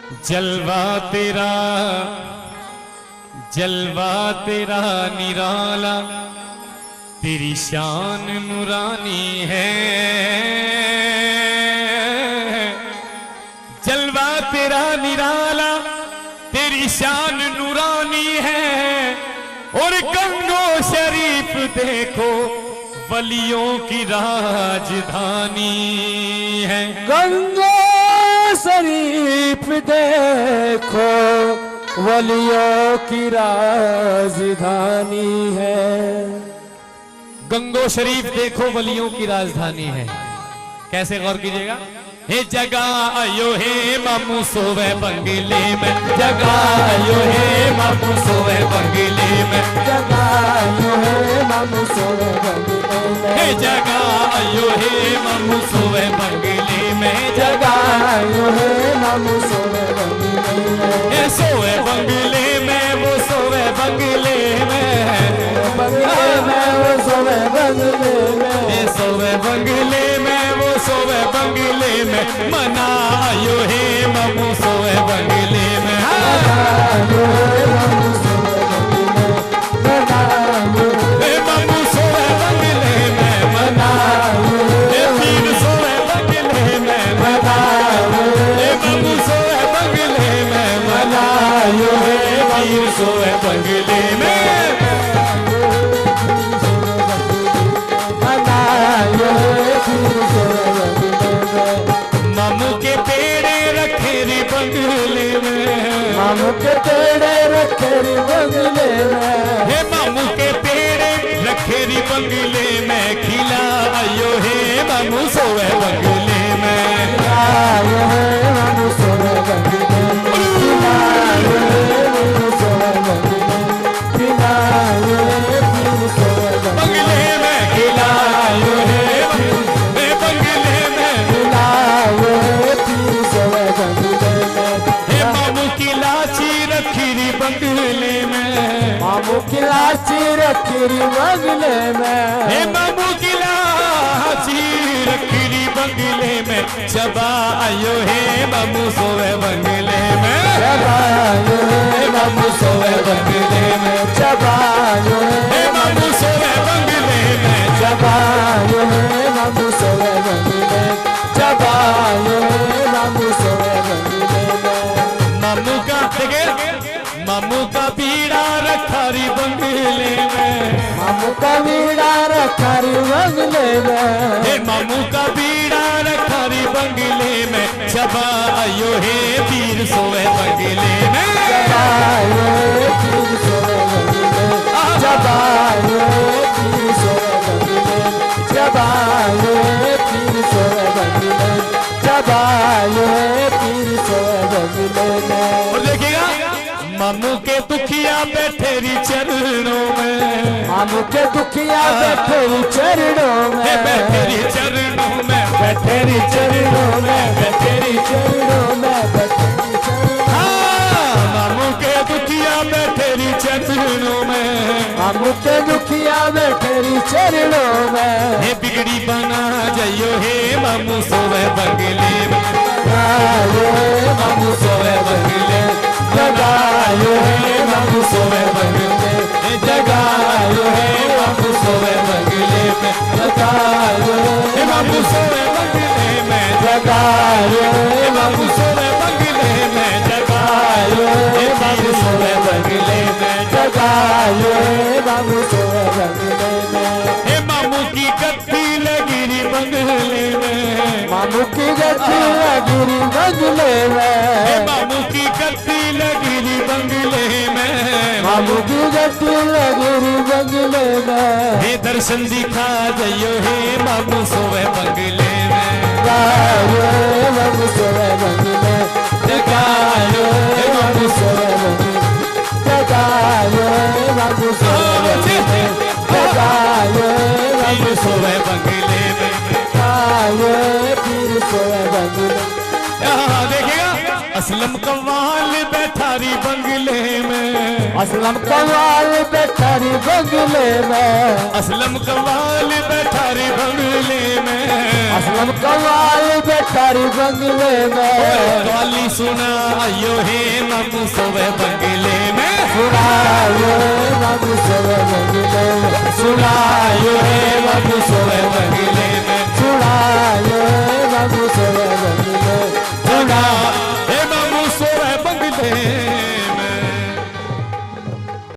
जलवा तेरा निराला, तेरी शान नूरानी है। जलवा तेरा निराला, तेरी शान नूरानी है। और गंगो शरीफ देखो वलियों की राजधानी है। गंगो शरीफ देखो वलियों की राजधानी है। गंगो शरीफ देखो वलियों की राजधानी है। कैसे गौर कीजिएगा। हे जगह आयो हे मामू सोवे बंगले में, जगह आयो हे मामू सोवे बंगले में, जगह आयो हे मामू सोवे बंगले में। हे जगह आयो हे मामू सोवे बंगले में, जगह आयो हे मामू सोवे बंगले में। हे सोवे बंगले में, वो सोवे बंगले में, बंगले में वो सोवे बंगले में। हे सोवे बंगले में, वो सोवे बंगले में। मना आयो हे मामू सोवे बंगले में। आयो हे मामू सोवे बंगले में। हे मामू सोवे बंगले में, मना हे पीर सोवे बंगले में, मना हे मामू सोवे बंगले में, मना आयो हे पीर सोवे बंगले में। मामू के पेड़े रखे री बंगले में, मामू के पेड़े रखे री बंगले में। हे मामू के पेड़े रखे री बंगले में। खिला आयो हे मामू सोवे बंगले में। आयो हे मामू सोवे बंगले में। आयो हे मामू सोवे बंगले में। आयो हे मामू सोवे बंगले में खिला आयो हे बंगले में। आयो हे मामू सोवे बंगले में। हे मामू की लाची रखी री बंगले में। मामू की लाची रखी री बंगले में। हे मामू की लाची रखी री बंगले में। चबा आयो हे मामू सोवे बंगले में। आयो हे मामू सोवे बंगले में। आयो हे मामू सोवे बंगले में। आयो हे मामू सोवे बंगले में। आयो हे मामू सोवे बंगले में। मामू का मामू का बीड़ा रखा री बंगले में। मामू का बीड़ा रखा री बंगले में। हे मामू का बीड़ा रखा री बंगले में। चबा आयो हे पीर सोवे बंगले में। आयो हे पीर सोवे बंगले में। आयो हे पीर सोवे बंगले में। आयो हे पीर सोवे बंगले में। आयो हे पीर सोवे बंगले में। और देखिएगा मामू के दुखिया बैठे री चरणों में। मामू के दुखिया बैठे री चरणों में। हे बैठे री चरणों में, बैठे री चरणों में। बैठे री चरणों में। बैठे री चरणों में। हाँ मामू के दुखिया बैठे री चरणों में। मामू के दुखिया बैठे री चरणों में। हे बिगड़ी बना जाइयो हे मामू सोवे बंगले में। आयो हे मामू सोवे बंगले में। जगायो हे मामू सोवे बंगले में। जगायो हे मामू सोवे बंगले में। जगायो हे मामू सोवे बंगले में। जगायो हे मामू सोवे बंगले में। जगायो हे मामू सोवे बंगले में। जगायो हे मामू सोवे बंगले में। हे मामू की गद्दी लगी री बंगले में। मामू की गद्दी लगी री बंगले में। हे मामू की गद्दी लगी री बंगले में। मामू की गद्दी लगी री बंगले में। हे दर्शन दिखा जाइयो हे मामू सोवे बंगले में। जगायो हे मामू सोवे बंगले में। जगायो हे मामू सोवे बंगले में। जगायो हे मामू सोवे बंगले में। जगायो हे मामू सोवे बंगले में। आयो हे पीर सोवे बंगले में। यहाँ देखिएगा असलम कव्वाल बैठा री बंगले में। असलम कव्वाल बैठा री बंगले में। असलम कव्वाल बैठा री बंगले में। असलम कव्वाल बैठा री बंगले में। कव्वाली सुनायो हे बाबू सोवे बंगले में सुनायो बाबू सोवे बंगले में सुनायो हे बाबू सोवे